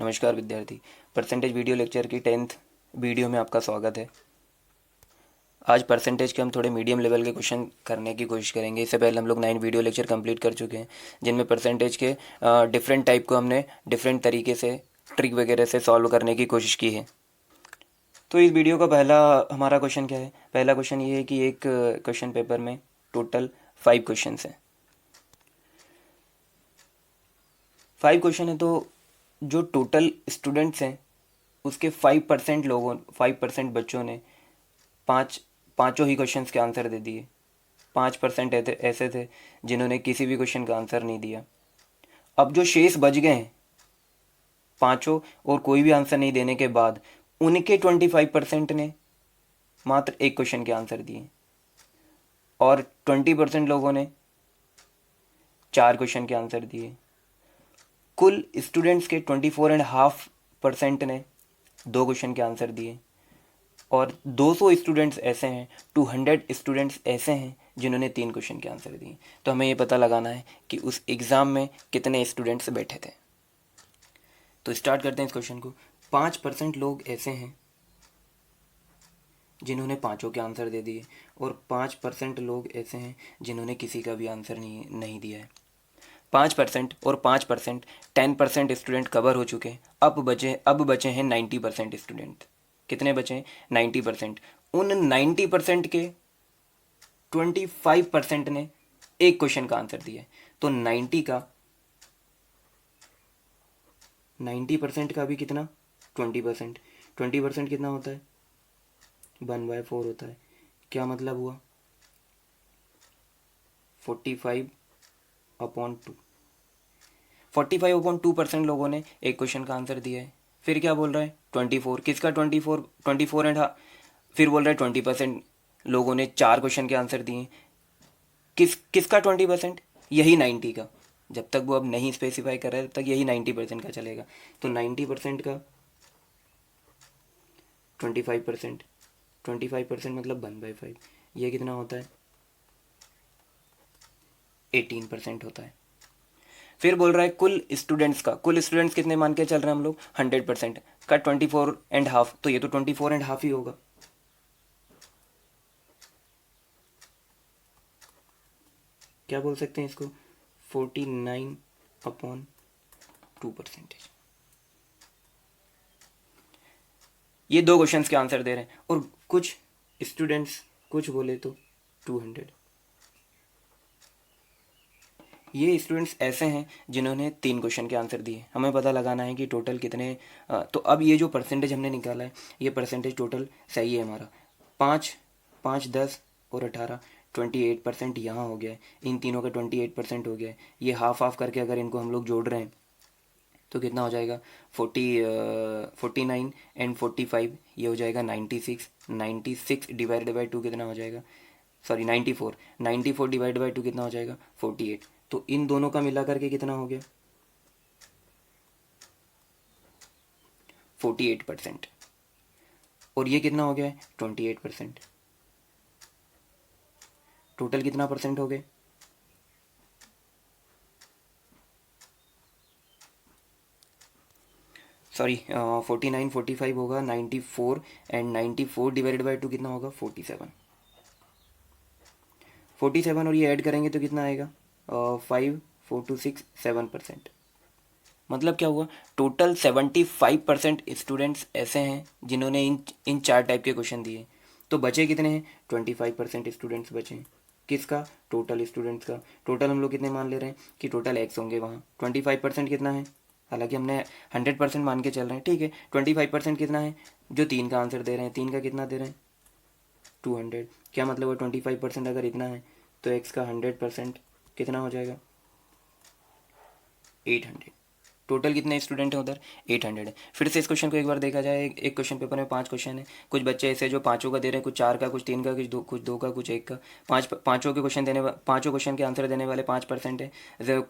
नमस्कार विद्यार्थी। Percentage video lecture की 10th वीडियो में आपका स्वागत है। आज परसेंटेज के हम थोड़े मीडियम लेवल के क्वेश्चन करने की कोशिश करेंगे। इससे पहले हम लोग 9 वीडियो लेक्चर कंप्लीट कर चुके हैं, जिनमें परसेंटेज के डिफरेंट टाइप को हमने डिफरेंट तरीके से ट्रिक वगैरह से सॉल्व करने की कोशिश की है। तो इस वीडियो का पहला हमारा क्वेश्चन क्या है? पहला क्वेश्चन ये है कि एक क्वेश्चन पेपर में टोटल 5 क्वेश्चन हैं। 5 क्वेश्चन है तो जो टोटल स्टूडेंट्स हैं उसके 5% बच्चों ने पाँचों ही क्वेश्चंस के आंसर दे दिए। 5% ऐसे थे जिन्होंने किसी भी क्वेश्चन का आंसर नहीं दिया। अब जो शेष बच गए हैं पाँचों और कोई भी आंसर नहीं देने के बाद, उनके 25% ने मात्र एक क्वेश्चन के आंसर दिए और 20% लोगों ने 4 क्वेश्चन के आंसर दिए। कुल स्टूडेंट्स के 24.5% ने 2 क्वेश्चन के आंसर दिए और 200 स्टूडेंट्स ऐसे हैं, 200 स्टूडेंट्स ऐसे हैं जिन्होंने 3 क्वेश्चन के आंसर दिए। तो हमें ये पता लगाना है कि उस एग्ज़ाम में कितने स्टूडेंट्स बैठे थे। तो स्टार्ट करते हैं इस क्वेश्चन को। 5% लोग ऐसे हैं जिन्होंने पाँचों के आंसर दे दिए और 5% लोग ऐसे हैं जिन्होंने किसी का भी आंसर नहीं दिया है। 5% और 5%, 10% स्टूडेंट कवर हो चुके हैं। अब बचे हैं 90% स्टूडेंट। कितने बचे हैं? 90%। उन 90% के 25% ने एक क्वेश्चन का आंसर दिया है। तो 90% का भी कितना? 20%। 20% कितना होता है? 1/4 होता है। क्या मतलब हुआ? 45/2। 45/2% लोगों ने एक क्वेश्चन का आंसर दिया है। फिर क्या बोल रहा है? 24। किसका 24 फिर बोल रहा है 20% लोगों ने 4 क्वेश्चन के आंसर दिए। किसका 20%? यही 90 का। जब तक वो अब नहीं स्पेसिफाई कर रहा है तब तक यही 90% का चलेगा। तो 90% का 25%, 25% मतलब 1/5। ये कितना होता है? 18% होता है। फिर बोल रहा है कुल स्टूडेंट्स कितने मान के चल रहे हैं हम लोग? 100% का 24.5। तो ये तो 24.5 ही होगा। क्या बोल सकते हैं इसको? 49/2%। ये 2 क्वेश्चंस के आंसर दे रहे हैं और कुछ स्टूडेंट्स, कुछ बोले तो 200। ये स्टूडेंट्स ऐसे हैं जिन्होंने 3 क्वेश्चन के आंसर दिए। हमें पता लगाना है कि टोटल कितने। तो अब ये जो परसेंटेज हमने निकाला है, ये परसेंटेज टोटल सही है हमारा। 5, 5, 10 और 18, 28% यहाँ हो गया है। इन तीनों का 28% हो गया है। ये हाफ हाफ करके अगर इनको हम लोग जोड़ रहे हैं तो कितना हो जाएगा? 49 एंड 45, ये हो जाएगा 96। 96 डिवाइडेड बाई 2 कितना हो जाएगा? सॉरी 94। 94 डिवाइड बाई 2 कितना हो जाएगा? 48। तो इन दोनों का मिला करके कितना हो गया? 48%। और ये कितना हो गया है? 28%। टोटल कितना परसेंट हो गए? सॉरी 49, 45 होगा 94 एंड 94 डिवाइडेड बाई 2 कितना होगा? 47। 47 और ये ऐड करेंगे तो कितना आएगा? 5, 4, 2, 6, 7%। मतलब क्या हुआ? टोटल 75% स्टूडेंट्स ऐसे हैं जिन्होंने इन 4 टाइप के क्वेश्चन दिए। तो बचे कितने हैं? 25% स्टूडेंट्स बचे हैं। किसका? टोटल स्टूडेंट्स का। टोटल हम लोग कितने मान ले रहे हैं कि टोटल एक्स होंगे वहाँ। 25% कितना है? हालांकि हमने 100% मान के चल रहे हैं, ठीक है। 25% कितना है? जो 3 का आंसर दे रहे हैं, 3 का कितना दे रहे हैं? 200। क्या मतलब है? 25% अगर इतना है तो एक्स का 100% कितना हो जाएगा? 800। टोटल कितने स्टूडेंट हैं उधर? 800 है। फिर से इस क्वेश्चन को एक बार देखा जाए। एक क्वेश्चन पेपर में 5 क्वेश्चन है। कुछ बच्चे ऐसे जो पाँचों का दे रहे हैं, कुछ 4 का, कुछ 3 का, कुछ दो का, कुछ 1 का। पाँचों क्वेश्चन के आंसर देने वाले 5% है।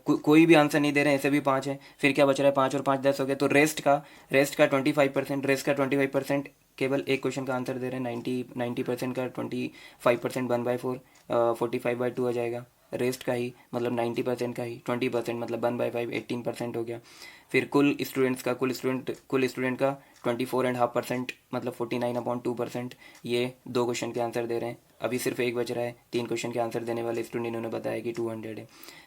कोई भी आंसर नहीं दे रहे हैं, ऐसे भी 5 है। फिर क्या बच रहा है? 5 और 5 10 हो गया। तो रेस्ट का 25%, केवल एक क्वेश्चन का आंसर दे रहे हैं। 90% का 25%, 1/4, 45/2 आ जाएगा। रेस्ट का ही मतलब 90% का ही 20% मतलब 1/5 18% हो गया। फिर कुल स्टूडेंट्स का कुल स्टूडेंट का 24.5% मतलब 49/2%। ये 2 क्वेश्चन के आंसर दे रहे हैं। अभी सिर्फ एक बच रहा है, 3 क्वेश्चन के आंसर देने वाले स्टूडेंट इन्होंने बताया कि 200 है।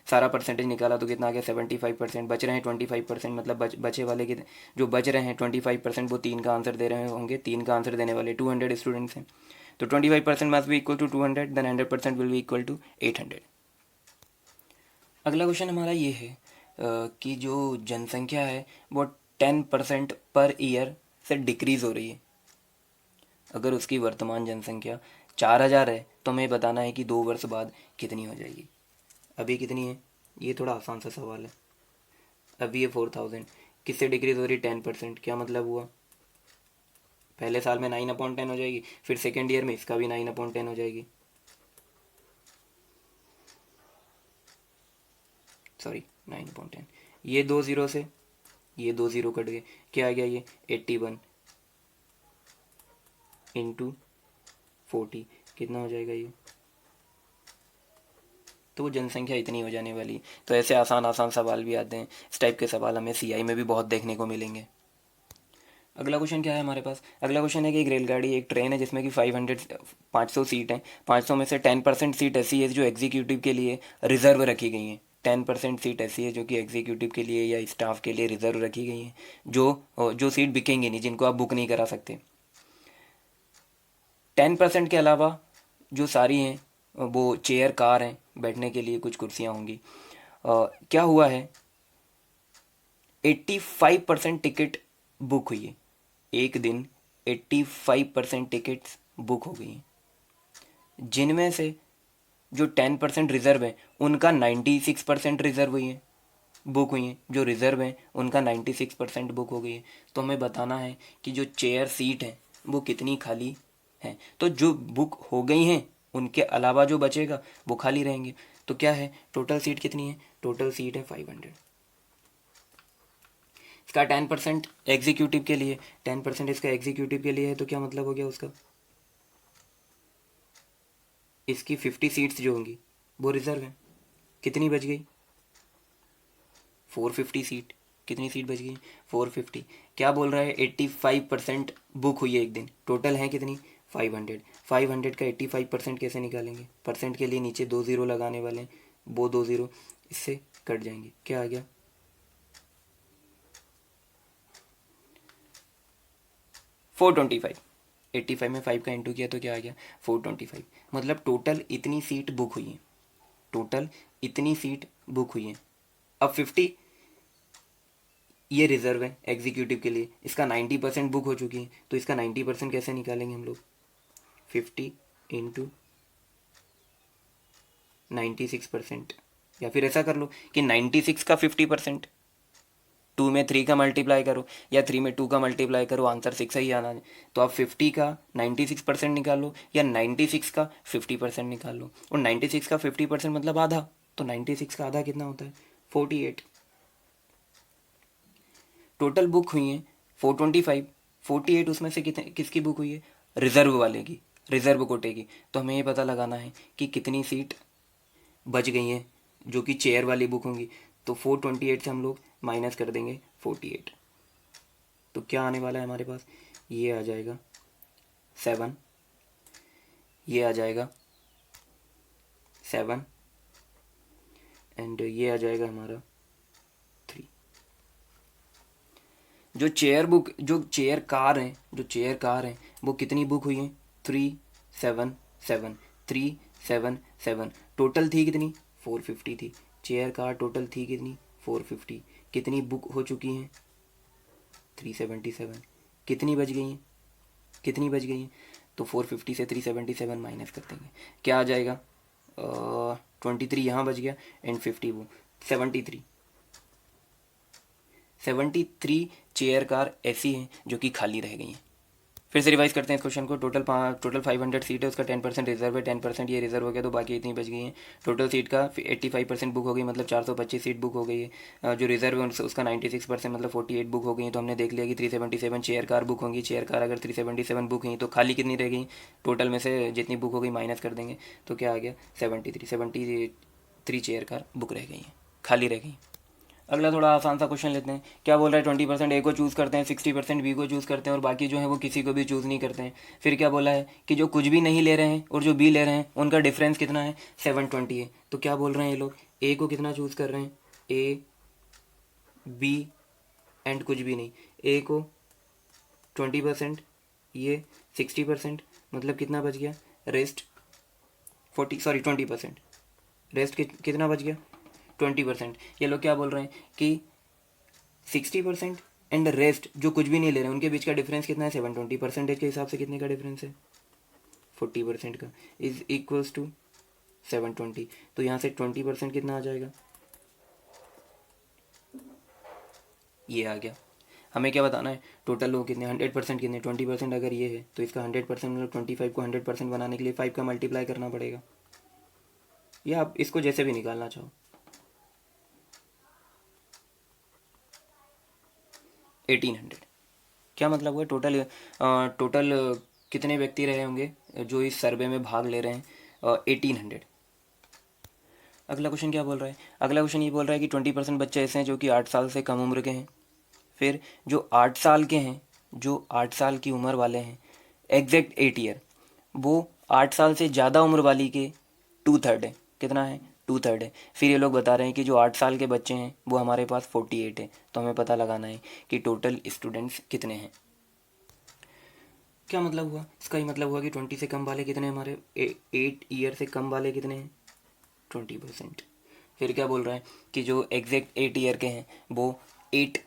सारा परसेंटेज निकाला तो कितना आ गया 75%। बच रहे हैं 25% मतलब बचे वाले के जो बच रहे हैं 25% वो 3 का आंसर दे रहे होंगे। 3 का आंसर देने वाले 200 स्टूडेंट्स हैं। तो 25% must be equal to 200, then 100% will be equal to 800। अगला क्वेश्चन हमारा ये है कि जो जनसंख्या है वो 10% पर ईयर से डिक्रीज़ हो रही है। अगर उसकी वर्तमान जनसंख्या 4000 है तो हमें बताना है कि 2 वर्ष बाद कितनी हो जाएगी। अभी कितनी है, ये थोड़ा आसान सा सवाल है। अभी ये 4000 किससे डिक्रीज़ हो रही है 10%। क्या मतलब हुआ, पहले साल में 9/10 हो जाएगी, फिर सेकेंड ईयर में इसका भी 9/10 हो जाएगी। सॉरी 9/10, ये 2 ज़ीरो से ये 2 ज़ीरो कट गए, क्या आ गया ये 81 इंटू 40 कितना हो जाएगा ये। तो जनसंख्या इतनी हो जाने वाली। तो ऐसे आसान आसान सवाल भी आते हैं। इस टाइप के सवाल हमें सीआई में भी बहुत देखने को मिलेंगे। अगला क्वेश्चन क्या है हमारे पास। अगला क्वेश्चन है कि एक रेलगाड़ी एक ट्रेन है जिसमें कि 500 सीट हैं। 500 में से 10% सीट ऐसी है जो एग्जीक्यूटिव के लिए रिजर्व रखी गई हैं। 10% सीट ऐसी है जो कि एग्जीक्यूटिव के लिए या स्टाफ के लिए रिजर्व रखी गई हैं, जो सीट बिकेंगी नहीं, जिनको आप बुक नहीं करा सकते। 10% के अलावा जो सारी हैं वो चेयर कार हैं, बैठने के लिए कुछ कुर्सियाँ होंगी। क्या हुआ है, 85% टिकट बुक हुई है। एक दिन 85% टिकट्स बुक हो गई हैं, जिनमें से जो 10% रिज़र्व है उनका 96% रिज़र्व हुई है, बुक हुई हैं। जो रिज़र्व हैं उनका 96% बुक हो गई है। तो हमें बताना है कि जो चेयर सीट हैं वो कितनी खाली हैं। तो जो बुक हो गई हैं उनके अलावा जो बचेगा वो खाली रहेंगे। तो क्या है, टोटल सीट कितनी है, टोटल सीट है 500। इसका 10% एग्जीक्यूटिव के लिए, 10% इसका एग्जीक्यूटिव के लिए है, तो क्या मतलब हो गया उसका, इसकी 50 सीट्स जो होंगी वो रिजर्व हैं। कितनी बच गई 450 सीट। कितनी सीट बच गई 450। क्या बोल रहा है 85% बुक हुई है एक दिन, टोटल है कितनी 500। 500 का 85% कैसे निकालेंगे, परसेंट के लिए नीचे 2 ज़ीरो लगाने वाले हैं, वो 2 ज़ीरो इससे कट जाएंगे। क्या आ गया 425। 85 में 5 का इंटू किया तो क्या आ गया 425। मतलब टोटल इतनी सीट बुक हुई है, टोटल इतनी सीट बुक हुई है। अब 50 ये रिजर्व है एग्जीक्यूटिव के लिए, इसका 90% बुक हो चुकी है। तो इसका 90% कैसे निकालेंगे हम लोग, 50 इंटू 96%। या फिर ऐसा कर लो कि 96 का 50%, 2 में 3 का मल्टीप्लाई करो या 3 में 2 का मल्टीप्लाई करो, आंसर 6 ही आना है। तो आप 50 का 96% निकालो या 96 का 50% निकालो। और 96 का 50% मतलब आधा, तो 96 का आधा कितना होता है 48। टोटल बुक हुई हैं 425, 48 उसमें से कितने किसकी बुक हुई है, रिजर्व वाले की, रिजर्व कोटे की। तो हमें ये पता लगाना है कि कितनी सीट बच गई हैं जो कि चेयर वाली बुक होंगी। तो 428 से हम लोग माइनस कर देंगे 48। तो क्या आने वाला है हमारे पास, ये आ जाएगा 7, ये आ जाएगा 7 एंड ये आ जाएगा हमारा 3। जो चेयर कार हैं वो कितनी बुक हुई हैं 377, 377। टोटल थी कितनी 450 थी। चेयर कार टोटल थी कितनी 450, कितनी बुक हो चुकी हैं 377। कितनी बच गई हैं, कितनी बच गई हैं, तो 450 से 377 माइनस कर देंगे, क्या आ जाएगा 23 यहाँ बच गया एंड 50 वो 73। 73 चेयर कार ऐसी हैं जो कि खाली रह गई हैं। फिर से रिवाइज करते हैं इस क्वेश्चन को। टोटल 500 सीट है, उसका 10% रिजर्व है, 10% ये रिजर्व हो गया तो बाकी इतनी बच गई हैं। टोटल सीट का 85% बुक हो गई मतलब 425 सीट बुक हो गई है। जो रिजर्व है उसका 96% मतलब 48 बुक हो गई है। तो हमने देख लिया कि 377 चेयर कार बुक होंगी। चेयर कार अगर 377 बुक हुई तो खाली कितनी रह गई, टोटल में से जितनी बुक हो गई माइनस कर देंगे तो क्या आ गया 73। 3 चेयर कार बुक रह गई हैं, खाली रह गई। अगला थोड़ा आसान सा क्वेश्चन लेते हैं। क्या बोल रहा है, 20% ए को चूज़ करते हैं, 60% बी को चूज़ करते हैं और बाकी जो है वो किसी को भी चूज़ नहीं करते हैं। फिर क्या बोला है कि जो कुछ भी नहीं ले रहे हैं और जो बी ले रहे हैं उनका डिफरेंस कितना है, 720 है। तो क्या बोल रहे हैं ये लोग, ए को कितना चूज़ कर रहे हैं, ए बी एंड कुछ भी नहीं। ए को 20%, ये 60%, मतलब कितना बच गया, रेस्ट 20%, रेस्ट कितना बच गया, 20%। ये लोग क्या बोल रहे हैं कि 60% एंड रेस्ट जो कुछ भी नहीं ले रहे हैं उनके बीच का डिफरेंस कितना है, 720। परसेंटेज के हिसाब से कितने का डिफरेंस है, 40% का, इज इक्वल्स टू 720। तो यहाँ से 20% कितना आ जाएगा, ये आ गया। हमें क्या बताना है, टोटल लोग कितने, 100% कितने, 20% अगर ये है तो इसका 100% मतलब 25 को 100% बनाने के लिए 5 का मल्टीप्लाई करना पड़ेगा, या आप इसको जैसे भी निकालना चाहो। 1800। क्या मतलब हुआ, टोटल कितने व्यक्ति रहे होंगे जो इस सर्वे में भाग ले रहे हैं, 1800। अगला क्वेश्चन क्या बोल रहा है, अगला क्वेश्चन ये बोल रहा है कि 20% बच्चे ऐसे हैं जो कि 8 साल से कम उम्र के हैं। फिर जो 8 साल के हैं, जो 8 साल की उम्र वाले हैं, एग्जैक्ट 8 ईयर, वो 8 साल से ज़्यादा उम्र वाली के 2/3 है। कितना है, 2/3 है। फिर ये लोग बता रहे हैं कि जो 8 साल के बच्चे हैं वो हमारे पास 48 है। तो हमें पता लगाना है कि टोटल स्टूडेंट्स कितने हैं। क्या मतलब हुआ, इसका ही मतलब हुआ कि 20 से कम वाले कितने हैं हमारे, 8 ईयर से कम वाले कितने हैं, 20%। फिर क्या बोल रहा है कि जो एग्जैक्ट 8 ईयर के हैं वो 8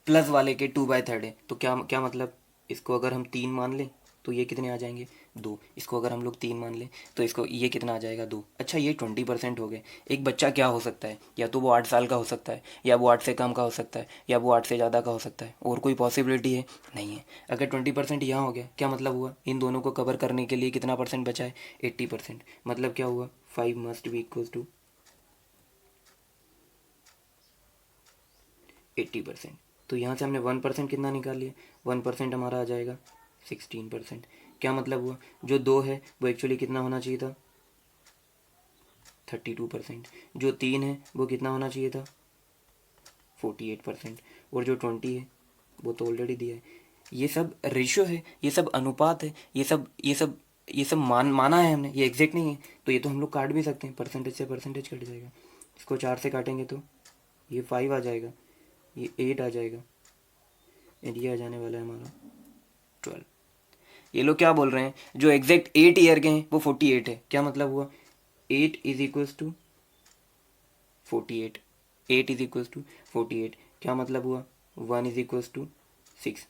प्लस वाले के 2/3 है। तो क्या क्या मतलब, इसको अगर हम 3 मान लें तो ये कितने आ जाएंगे, 2। इसको अगर हम लोग 3 मान लें तो इसको ये कितना आ जाएगा, 2। अच्छा, ये 20% हो गए। एक बच्चा क्या हो सकता है, या तो वो 8 साल का हो सकता है, या वो 8 से कम का हो सकता है, या वो 8 से ज़्यादा का हो सकता है। और कोई पॉसिबिलिटी है, नहीं है। अगर 20% यहाँ हो गया, क्या मतलब हुआ, इन दोनों को कवर करने के लिए कितना परसेंट बचा है, 80%। मतलब क्या हुआ, 5 मस्ट बी इक्वल्स टू 80%। तो यहाँ से हमने 1% कितना निकाल लिया, 1% हमारा आ जाएगा 16%। क्या मतलब हुआ, जो 2 है वो एक्चुअली कितना होना चाहिए था, 32%। जो 3 है वो कितना होना चाहिए था, 48%। और जो 20 है वो तो ऑलरेडी दिया है। ये सब रेशियो है, ये सब अनुपात है, ये सब माना है हमने, ये एग्जैक्ट नहीं है। तो ये तो हम लोग काट भी सकते हैं, परसेंटेज से परसेंटेज कट जाएगा। इसको 4 से काटेंगे तो ये 5 आ जाएगा, ये 8 आ जाएगा, एंड ये आ जाने वाला है हमारा 12। ये लोग क्या बोल रहे हैं, जो एग्जैक्ट 8 ईयर के हैं वो 48 है। क्या मतलब हुआ, 8 is equals to 48, 8 is equals to 48। क्या मतलब हुआ, 1 is equals to 6,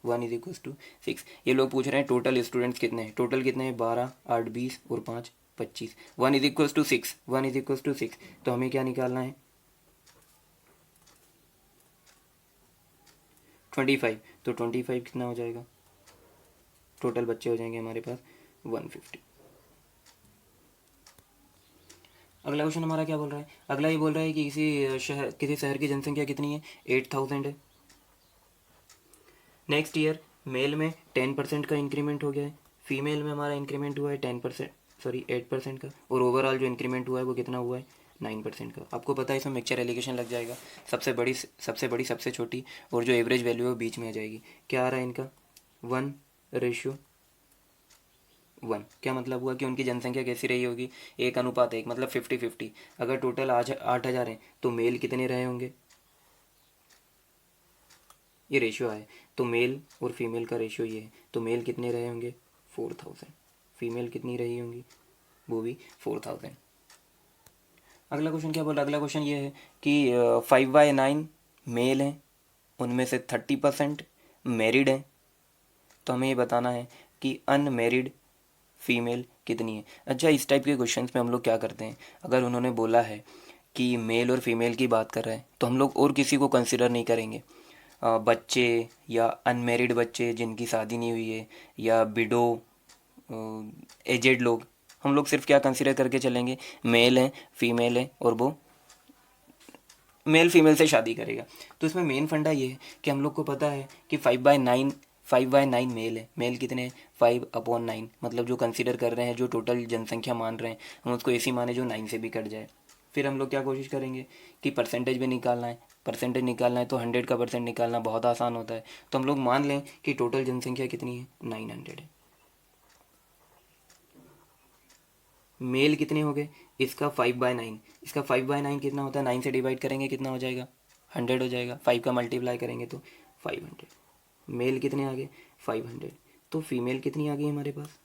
1 is equals to 6। ये लोग पूछ रहे हैं टोटल स्टूडेंट्स कितने हैं, टोटल कितने हैं, 12, 8, 20 और 5, 25। 1 is equals to 6, 1 is equals to 6। तो हमें क्या निकालना है, 25। तो 25 कितना हो जाएगा, टोटल बच्चे हो जाएंगे हमारे पास 150। अगला क्वेश्चन हमारा क्या बोल रहा है, अगला ये बोल रहा है कि किसी शहर की जनसंख्या कितनी है, 8000 है। नेक्स्ट ईयर मेल में 10% का इंक्रीमेंट हो गया है, फीमेल में हमारा इंक्रीमेंट हुआ है 10%, सॉरी 8% का, और ओवरऑल जो इंक्रीमेंट हुआ है वो कितना हुआ है, 9% का। आपको पता है इसमें मिक्सचर एलिगेशन लग जाएगा, सबसे बड़ी सबसे छोटी और जो एवरेज वैल्यू है वो बीच में आ जाएगी। क्या आ रहा है इनका, 1:1। क्या मतलब हुआ कि उनकी जनसंख्या कैसी रही होगी, 1:1, मतलब 50-50। अगर टोटल आज 8000 हैं तो मेल कितने रहे होंगे, ये रेशियो है, तो मेल और फीमेल का रेशियो ये है। तो मेल कितने रहे होंगे, 4000। फीमेल कितनी रही होंगी, वो भी 4000। अगला क्वेश्चन क्या बोल रहा है, अगला क्वेश्चन ये है कि 5/9 मेल हैं, उनमें से 30% मैरिड हैं। तो हमें ये बताना है कि अनमेरिड फीमेल कितनी है। अच्छा, इस टाइप के क्वेश्चंस में हम लोग क्या करते हैं, अगर उन्होंने बोला है कि मेल और फीमेल की बात कर रहे हैं तो हम लोग और किसी को कंसिडर नहीं करेंगे। बच्चे या अनमेरिड बच्चे जिनकी शादी नहीं हुई है, या विडो, एजेड लोग, हम लोग सिर्फ क्या कंसिडर करके चलेंगे, मेल है, फीमेल है, और वो मेल फीमेल से शादी करेगा। तो इसमें मेन फंडा ये है कि हम लोग को पता है कि 5/9 मेल है। मेल कितने हैं, 5/9, मतलब जो कंसिडर कर रहे हैं, जो टोटल जनसंख्या मान रहे हैं, हम उसको ऐसी माने जो 9 से भी कट जाए। फिर हम लोग क्या कोशिश करेंगे कि परसेंटेज भी निकालना है। परसेंटेज निकालना है तो 100 का परसेंट निकालना बहुत आसान होता है। तो हम लोग मान लें कि टोटल जनसंख्या कितनी है, 900 है। मेल कितने हो गए, इसका 5/9, इसका 5/9 कितना होता है, 9 से डिवाइड करेंगे कितना हो जाएगा, 100 हो जाएगा। 5 का मल्टीप्लाई करेंगे तो 500। मेल कितने आ गए, 500। तो फीमेल कितनी आ गई हमारे पास,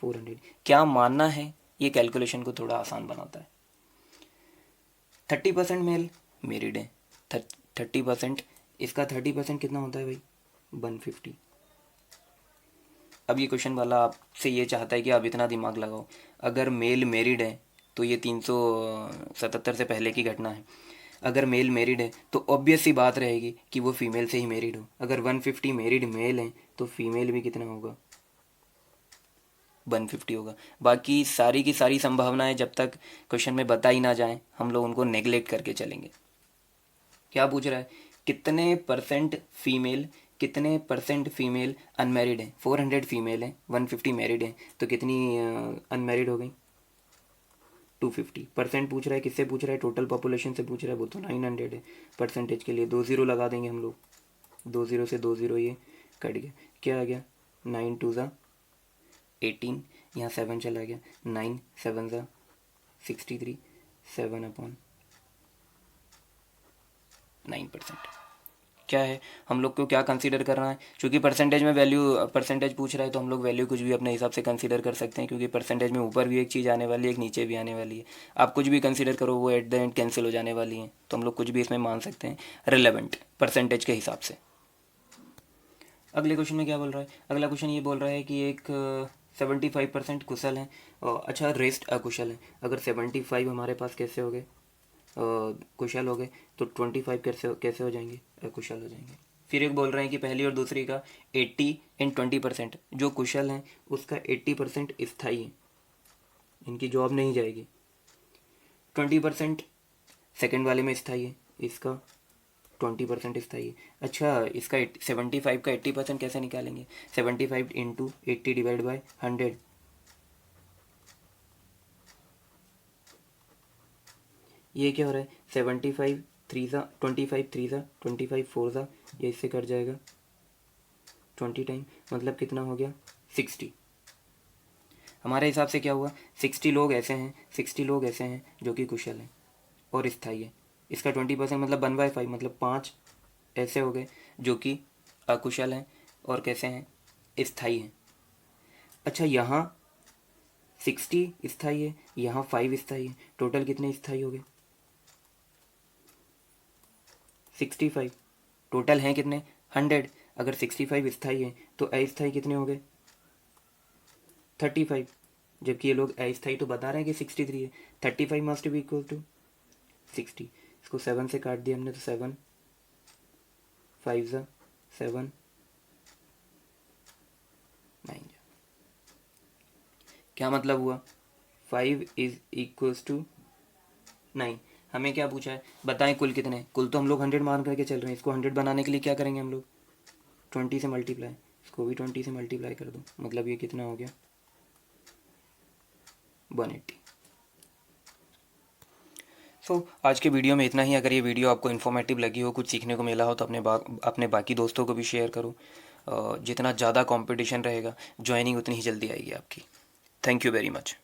400। क्या मानना है, ये कैलकुलेशन को थोड़ा आसान बनाता है। 30% मेल मेरिड है, 30%, इसका 30% कितना होता है भाई, 150। अब ये क्वेश्चन वाला आपसे ये चाहता है कि आप इतना दिमाग लगाओ। अगर मेल मेरिड है तो ये 377 से पहले की घटना है। अगर मेल मेरिड है तो ऑब्वियस सी बात रहेगी कि वो फीमेल से ही मेरिड हो। अगर 150 मेरिड मेल हैं तो फीमेल भी कितना होगा, 150 होगा। बाकी सारी की सारी संभावनाएं जब तक क्वेश्चन में बता ही ना जाएं, हम लोग उनको नेगलेक्ट करके चलेंगे। क्या पूछ रहा है, कितने परसेंट फीमेल, कितने परसेंट फीमेल अनमेरिड है। 400 फीमेल है, 150 मैरिड है, तो कितनी अनमेरिड हो गई, 250। परसेंट पूछ रहा है, किससे पूछ रहा है, टोटल पॉपुलेशन से पूछ रहा है, वो तो 900 है। परसेंटेज के लिए 2 0 लगा देंगे हम लोग, 2 0 से 2 0 ये कट गया, क्या आ गया, 9 2 ज़ा 18, यहाँ 7 चला गया, 9 7 ज़ा 63, 7/9%। क्या है, हम लोग को क्या कंसीडर करना है, क्योंकि परसेंटेज में वैल्यू, परसेंटेज पूछ रहा है तो हम लोग वैल्यू कुछ भी अपने हिसाब से कंसीडर कर सकते हैं, क्योंकि परसेंटेज में ऊपर भी एक चीज़ आने वाली है, एक नीचे भी आने वाली है। आप कुछ भी कंसीडर करो, वो एट द एंड कैंसिल हो जाने वाली हैं, तो हम लोग कुछ भी इसमें मान सकते हैं रिलेवेंट परसेंटेज के हिसाब से। अगले क्वेश्चन में क्या बोल रहा है, अगला क्वेश्चन ये बोल रहा है कि एक 75% कुशल हैं, अच्छा रेस्ट अकुशल हैं। अगर 75 हमारे पास कैसे हो गए, कुशल हो गए, तो 25 कैसे कैसे हो जाएंगे, अकुशल हो जाएंगे। फिर एक बोल रहे हैं कि पहली और दूसरी का 80 एंड 20%, जो कुशल हैं उसका 80% स्थायी है, इनकी जॉब नहीं जाएगी। 20% सेकेंड वाले में स्थायी है, इसका 20% स्थायी है। अच्छा, इसका 75 का 80% कैसे निकालेंगे, 75 इंटू 80 डिवाइड बाई 100, ये क्या हो रहा है, 75 3 ज़ा 25 3 ज़ा 25 4 ज़ा, ये इससे कट जाएगा 20 टाइम, मतलब कितना हो गया, 60। हमारे हिसाब से क्या हुआ, 60 लोग ऐसे हैं, 60 लोग ऐसे हैं जो कि कुशल हैं और स्थायी है। इसका 20% मतलब 1/5, मतलब 5 ऐसे हो गए जो कि अकुशल हैं और कैसे हैं, स्थायी हैं। अच्छा, यहाँ 60 स्थायी है, यहाँ 5 स्थायी है, टोटल कितने स्थायी हो गए, 65। टोटल हैं कितने, 100। अगर 65 स्थायी है तो अस्थायी कितने हो गए, 35। जबकि ये लोग अस्थायी तो बता रहे हैं कि 63 है, 35 मस्ट बी इक्वल टू 60। इसको 7 से काट दिया हमने, तो 7 5 ज़ा 7 9। क्या मतलब हुआ, 5 इज इक्वल्स टू 9। हमें क्या पूछा है, बताएं कुल कितने, कुल तो हम लोग 100 मान करके चल रहे हैं। इसको 100 बनाने के लिए क्या करेंगे हम लोग, 20 से मल्टीप्लाई, इसको भी 20 से मल्टीप्लाई कर दो, मतलब ये कितना हो गया, 180। आज के वीडियो में इतना ही। अगर ये वीडियो आपको इन्फॉर्मेटिव लगी हो, कुछ सीखने को मिला हो, तो अपने बाकी दोस्तों को भी शेयर करो। जितना ज़्यादा कंपटीशन रहेगा, ज्वाइनिंग उतनी ही जल्दी आएगी आपकी। Thank you very much.